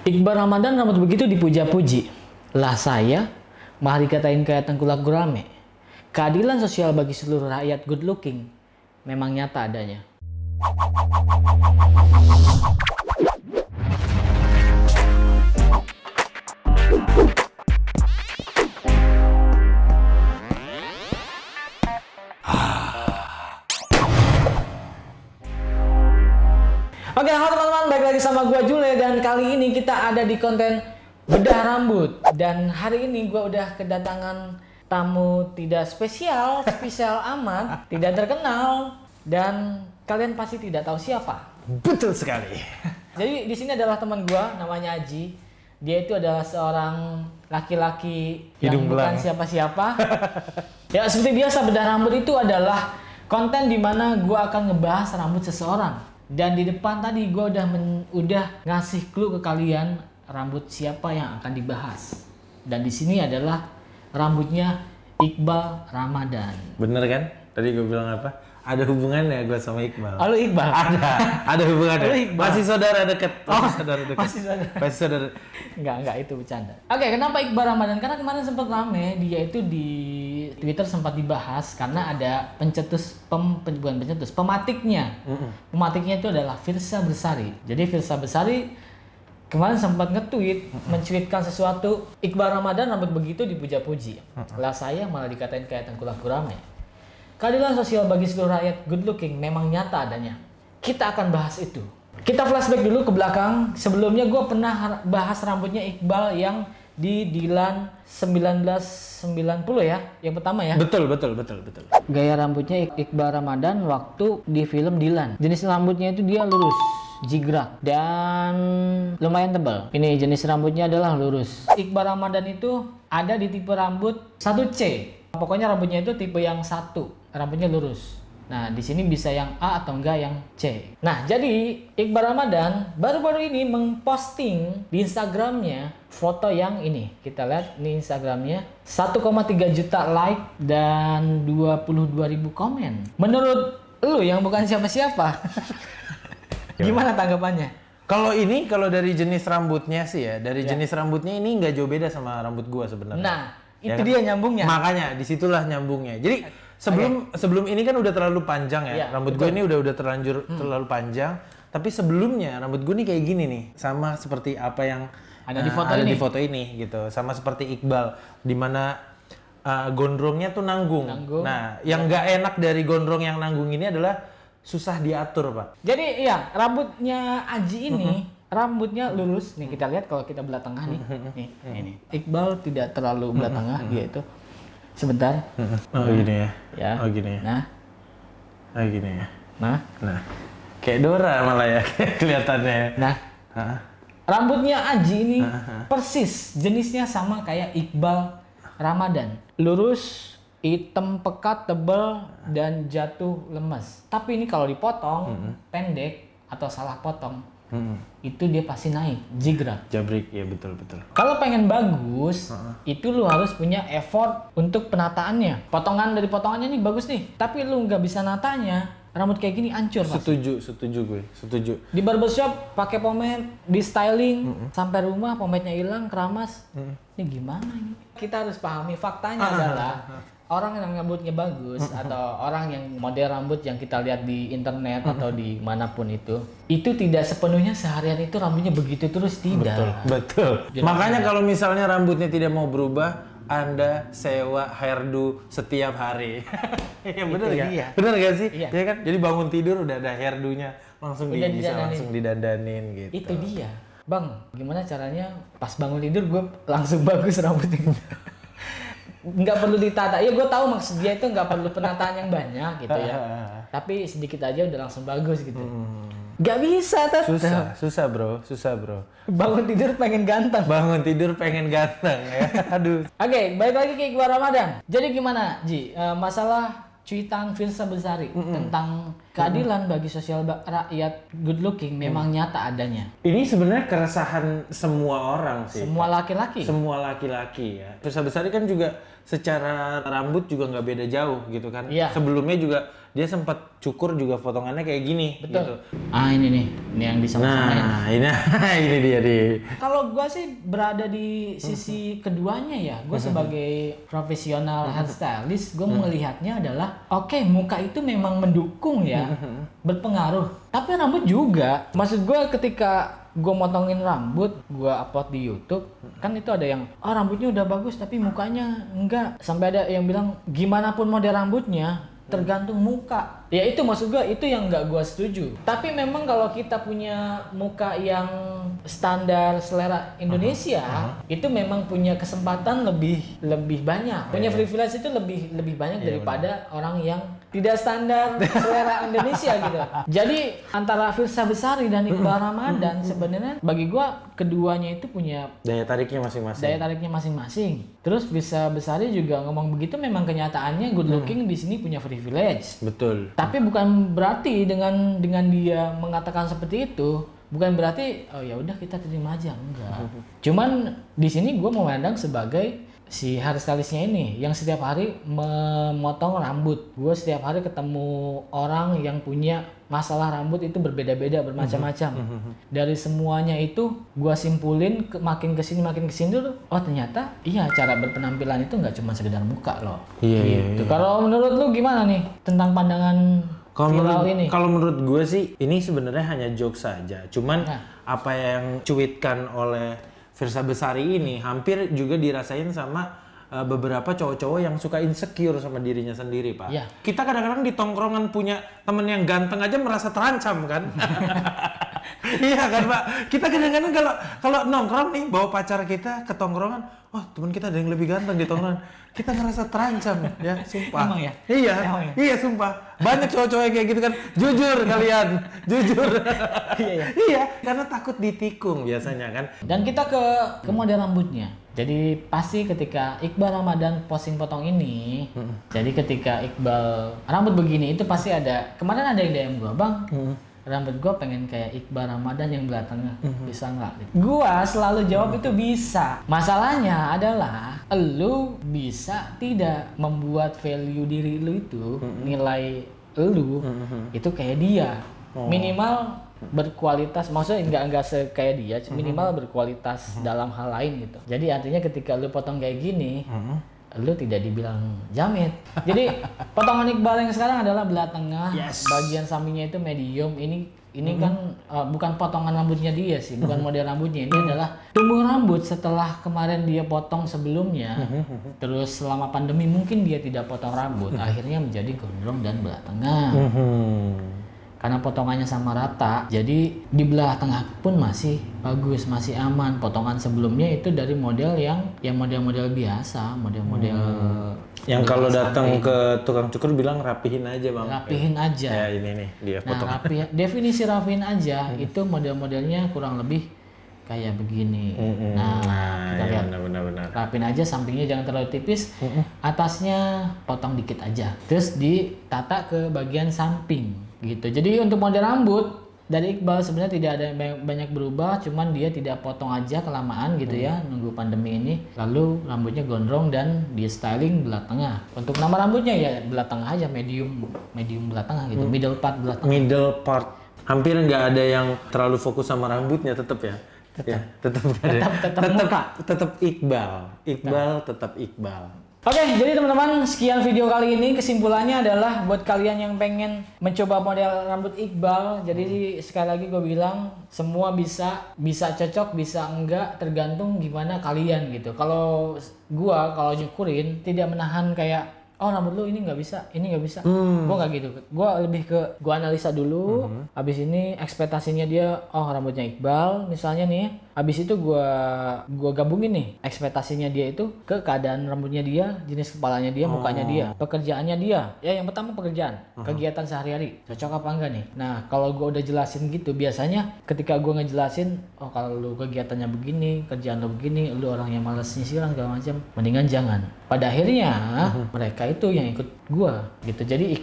Iqbal Ramadan rambut begitu dipuja-puji. Lah saya malah dikatain kayak tengkulak gurame. Keadilan sosial bagi seluruh rakyat good looking memang nyata adanya. Oke, halo teman-teman, balik lagi sama gua Jule dan kali ini kita ada di konten bedah rambut. Dan hari ini gua udah kedatangan tamu tidak spesial amat, tidak terkenal dan kalian pasti tidak tahu siapa. Betul sekali. Jadi di sini adalah teman gua namanya Aji. Dia itu adalah seorang laki-laki yang bukan siapa-siapa. Ya, seperti biasa bedah rambut itu adalah konten dimana gua akan ngebahas rambut seseorang. Dan di depan tadi gue udah ngasih clue ke kalian rambut siapa yang akan dibahas. Dan di sini adalah rambutnya Iqbal Ramadan. Bener kan? Tadi gue bilang apa? Ada hubungannya gue sama Iqbal. Halo Iqbal. Ada hubungannya. Halo Iqbal. Masih saudara dekat. Masih saudara. Enggak itu bercanda. Oke, kenapa Iqbal Ramadan? Karena kemarin sempat rame dia itu di Twitter sempat dibahas karena ada pematiknya. Pematiknya itu adalah Firsa Bersari. Jadi Firsa Bersari kemarin sempat nge-tweet, mencuitkan sesuatu, Iqbal Ramadan rambut begitu dipuja-puji. Lah saya malah dikatain kayak tengkulak gurame. Keadilan sosial bagi seluruh rakyat good looking memang nyata adanya. Kita akan bahas itu. Kita flashback dulu ke belakang. Sebelumnya gue pernah bahas rambutnya Iqbal yang di Dilan 1990 ya, yang pertama ya. Betul. Gaya rambutnya Iqbal Ramadan waktu di film Dilan. Jenis rambutnya itu dia lurus, jigrak, dan lumayan tebal. Ini jenis rambutnya adalah lurus. Iqbal Ramadan itu ada di tipe rambut 1C. Pokoknya rambutnya itu tipe yang 1, rambutnya lurus. Nah, di sini bisa yang A atau enggak yang C. Nah, jadi Iqbal Ramadan baru-baru ini memposting di Instagramnya foto yang ini. Kita lihat ini Instagramnya 1,3 juta like dan 22.000 komen. Menurut lu yang bukan siapa-siapa, gimana tanggapannya? Kalau dari jenis rambutnya sih ya, jenis rambutnya ini nggak jauh beda sama rambut gua sebenarnya. Nah, itu ya kan? dia nyambungnya. Makanya disitulah nyambungnya. Jadi sebelum ini kan udah terlalu panjang ya. Rambut gue ini udah terlanjur terlalu panjang. Tapi sebelumnya rambut gue ini kayak gini nih, sama seperti apa yang ada di foto ini gitu. Sama seperti Iqbal, dimana gondrongnya tuh nanggung. Nah, yang nggak enak dari gondrong yang nanggung ini adalah susah diatur, Pak. Jadi iya, rambutnya Aji ini rambutnya lurus. Nih kita lihat kalau kita belah tengah nih. Nih, ini. Iqbal tidak terlalu belah tengah, dia itu. Sebentar. Oh gini ya. Ya. Oh gini ya. Nah. Oh gini ya. Nah. Kayak Dora malah ya kelihatannya. Nah. Rambutnya Aji ini persis jenisnya sama kayak Iqbal Ramadan. Lurus, hitam pekat, tebal dan jatuh lemas. Tapi ini kalau dipotong pendek atau salah potong, itu dia pasti naik, jigrak. Jabrik, ya betul. Kalau pengen bagus, itu lu harus punya effort untuk penataannya. Dari potongannya nih bagus nih, tapi lu nggak bisa natanya, rambut kayak gini hancur. Setuju gue. Di barbershop pakai pomade, di styling, sampai rumah pomade-nya hilang, keramas. Ini gimana ini? Kita harus pahami faktanya adalah orang yang rambutnya bagus atau orang yang model rambut yang kita lihat di internet atau di manapun itu tidak sepenuhnya seharian itu rambutnya begitu terus, tidak. Betul. Makanya kalau misalnya rambutnya tidak mau berubah, Anda sewa hairdo setiap hari. Ya bener kan? Bener gak sih? Iya. Ya kan? Jadi bangun tidur udah ada hairdonya, langsung didandanin gitu. Itu dia. Bang, gimana caranya pas bangun tidur gue langsung bagus rambutnya? Nggak perlu ditata. Ya gue tahu maksud dia itu nggak perlu penataan yang banyak gitu ya. Tapi sedikit aja udah langsung bagus gitu. Nggak bisa tetap. Susah bro. Bangun tidur pengen ganteng. Ya. Aduh. Oke, balik lagi ke Iqbal Ramadan. Jadi gimana Ji? Masalah cuitan Firsa Bersari tentang keadilan bagi sosial rakyat good looking memang nyata adanya. Ini sebenarnya keresahan semua orang sih. Semua laki-laki. Semua laki-laki ya. Firsa Besari kan juga secara rambut juga nggak beda jauh gitu kan. Iya. Sebelumnya juga dia sempat cukur juga potongannya kayak gini. Betul. Gitu. Ini nih yang disama-samain. Nah, ini dia di. Kalau gua sih berada di sisi keduanya ya. Gua sebagai profesional hairstylist, gua melihatnya adalah oke, muka itu memang mendukung ya, berpengaruh. Tapi rambut juga. Maksud gua ketika gue motongin rambut, gue upload di YouTube, kan itu ada yang rambutnya udah bagus tapi mukanya enggak. Sampai ada yang bilang gimana pun model rambutnya tergantung muka. Ya itu maksud gue, itu yang nggak gue setuju. Tapi memang kalau kita punya muka yang standar selera Indonesia, itu memang punya kesempatan lebih banyak. Punya privilege itu lebih banyak daripada orang yang tidak standar selera Indonesia gitu. Jadi antara Firsa Besari dan Iqbal Ramadan sebenarnya bagi gua keduanya itu punya daya tariknya masing-masing. Terus Firsa Besari juga ngomong begitu, memang kenyataannya good looking di sini punya privilege. Betul. Tapi bukan berarti dengan dia mengatakan seperti itu, bukan berarti oh ya udah kita terima aja, enggak. Cuman di sini gua memandang sebagai si hairstylistnya ini yang setiap hari memotong rambut. Gue setiap hari ketemu orang yang punya masalah rambut itu berbeda-beda, bermacam-macam. Dari semuanya itu gue simpulin makin kesini dulu, oh ternyata iya cara berpenampilan itu nggak cuma sekedar muka loh. Iya. Kalau menurut lu gimana nih tentang pandangan viral ini? Kalau menurut gue sih ini sebenarnya hanya joke saja. Cuman apa yang cuitkan oleh Firsa Besari ini hampir juga dirasain sama beberapa cowok-cowok yang suka insecure sama dirinya sendiri, Pak. Ya. Kita kadang-kadang di tongkrongan punya temen yang ganteng aja merasa terancam kan? Iya kan, Pak? Kita kadang-kadang kalau nongkrong nih bawa pacar kita ke tongkrongan, oh teman kita ada yang lebih ganteng di tongkrongan, kita ngerasa terancam ya, sumpah. Emang ya? Iya, Emang ya? iya sumpah. Banyak cowok-cowok yang kayak gitu kan, jujur kalian, jujur. Iya, karena takut ditikung biasanya kan. Dan kita ke model rambutnya. Jadi pasti ketika Iqbal Ramadan posting potong ini, jadi ketika Iqbal rambut begini itu pasti ada. Kemarin ada yang DM gua, Bang. Rambut gua pengen kayak Iqbal Ramadan yang belah tengah, bisa nggak? Gua selalu jawab itu bisa. Masalahnya adalah lu bisa tidak membuat value diri lu itu, nilai lu itu kayak dia. Minimal berkualitas, maksudnya nggak kayak dia, minimal berkualitas dalam hal lain gitu. Jadi artinya ketika lu potong kayak gini, lu tidak dibilang jamet. Jadi potongan Iqbal yang sekarang adalah belah tengah, bagian sampingnya itu medium. Ini kan bukan potongan rambutnya dia sih, bukan model rambutnya. Ini adalah tumbuh rambut setelah kemarin dia potong sebelumnya. Terus selama pandemi mungkin dia tidak potong rambut, akhirnya menjadi gondrong dan belah tengah. Karena potongannya sama rata, jadi di belah tengah pun masih bagus, masih aman. Potongan sebelumnya itu dari model yang model-model biasa, model-model yang kalau datang ke tukang cukur bilang rapihin aja, Bang. Rapihin aja. Ya ini nih dia potong. Nah, definisi rapihin aja itu model-modelnya kurang lebih kayak begini. Nah, kita lihat. Benar. Rapihin aja, sampingnya jangan terlalu tipis, atasnya potong dikit aja. Terus ditata ke bagian samping. Gitu. Jadi untuk model rambut dari Iqbal sebenarnya tidak ada banyak berubah, cuman dia tidak potong aja kelamaan gitu ya, nunggu pandemi ini. Lalu rambutnya gondrong dan di styling belah tengah. Untuk nama rambutnya ya belah tengah aja, medium belah tengah gitu, middle part belah tengah. Middle part. Hampir nggak ada yang terlalu fokus sama rambutnya, tetap ya. Tetap Iqbal. Tetap Iqbal. Oke, jadi teman-teman, sekian video kali ini. Kesimpulannya adalah buat kalian yang pengen mencoba model rambut Iqbal, jadi sekali lagi gue bilang semua bisa cocok, bisa enggak, tergantung gimana kalian gitu. Kalau nyukurin tidak menahan kayak oh rambut lu ini nggak bisa, gue nggak gitu. Gue lebih ke gue analisa dulu, habis ini ekspektasinya dia, oh rambutnya Iqbal misalnya nih, habis itu gue gabungin nih ekspektasinya dia itu ke keadaan rambutnya dia, jenis kepalanya dia, mukanya dia, pekerjaannya dia. Ya yang pertama pekerjaan, kegiatan sehari-hari, cocok apa enggak nih? Nah kalau gue udah jelasin gitu, biasanya ketika gue ngejelasin, oh kalau lu kegiatannya begini, kerjaan lu begini, lu orang yang malas nyisiran segala macam, mendingan jangan. Pada akhirnya mereka itu yang ikut gua gitu. Jadi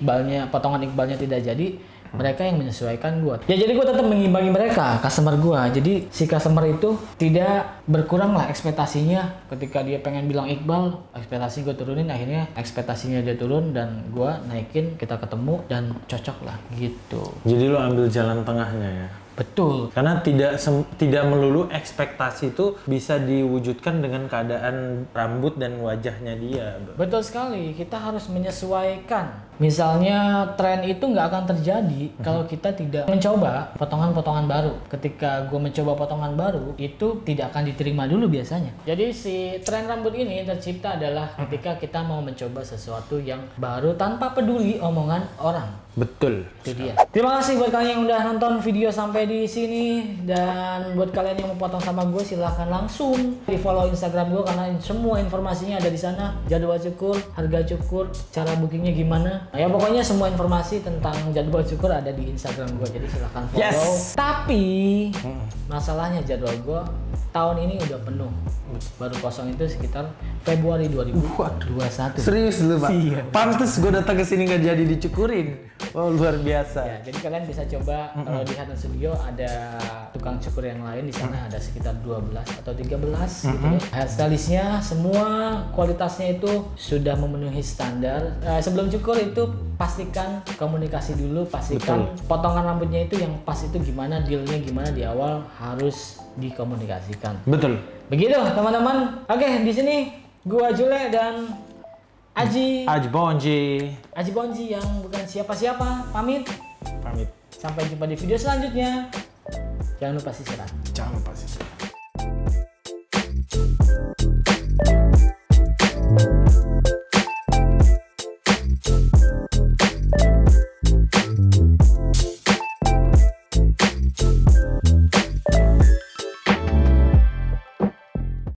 potongan Iqbalnya tidak jadi, mereka yang menyesuaikan gue. Ya jadi gue tetap mengimbangi mereka, customer gue. Jadi si customer itu tidak berkurang lah ekspektasinya. Ketika dia pengen bilang Iqbal, ekspektasi gue turunin, akhirnya ekspektasinya dia turun dan gue naikin, kita ketemu dan cocok lah gitu. Jadi lo ambil jalan tengahnya ya. Betul. Karena tidak melulu ekspektasi itu bisa diwujudkan dengan keadaan rambut dan wajahnya dia. Betul sekali, kita harus menyesuaikan. Misalnya tren itu nggak akan terjadi kalau kita tidak mencoba potongan-potongan baru. Ketika gue mencoba potongan baru, itu tidak akan diterima dulu biasanya. Jadi si tren rambut ini tercipta adalah ketika kita mau mencoba sesuatu yang baru tanpa peduli omongan orang. Betul. Itu dia. Terima kasih buat kalian yang udah nonton video sampai di sini, dan buat kalian yang mau potong sama gue silahkan langsung di follow Instagram gue karena semua informasinya ada di sana. Jadwal cukur, harga cukur, cara bookingnya gimana. Nah, ya pokoknya semua informasi tentang jadwal cukur ada di Instagram gue, jadi silahkan follow. Yes. Tapi masalahnya jadwal gue tahun ini udah penuh. Baru kosong itu sekitar Februari 2021. Serius lu, Pak? Iya. Pantes gue datang ke sini nggak jadi dicukurin. Oh, luar biasa. Ya, jadi kalian bisa coba kalau di Hatton Studio ada tukang cukur yang lain di sana, ada sekitar 12 atau 13 gitu ya. Hairstylistnya semua kualitasnya itu sudah memenuhi standar. Sebelum cukur itu pastikan komunikasi dulu, pastikan potongan rambutnya itu yang pas itu gimana, dealnya gimana di awal harus dikomunikasikan. Betul. Begitu teman-teman. Oke, di sini gua Jule dan Aji Bonji yang bukan siapa-siapa pamit. Pamit. Sampai jumpa di video selanjutnya. Jangan lupa subscribe. Jangan lupa sih.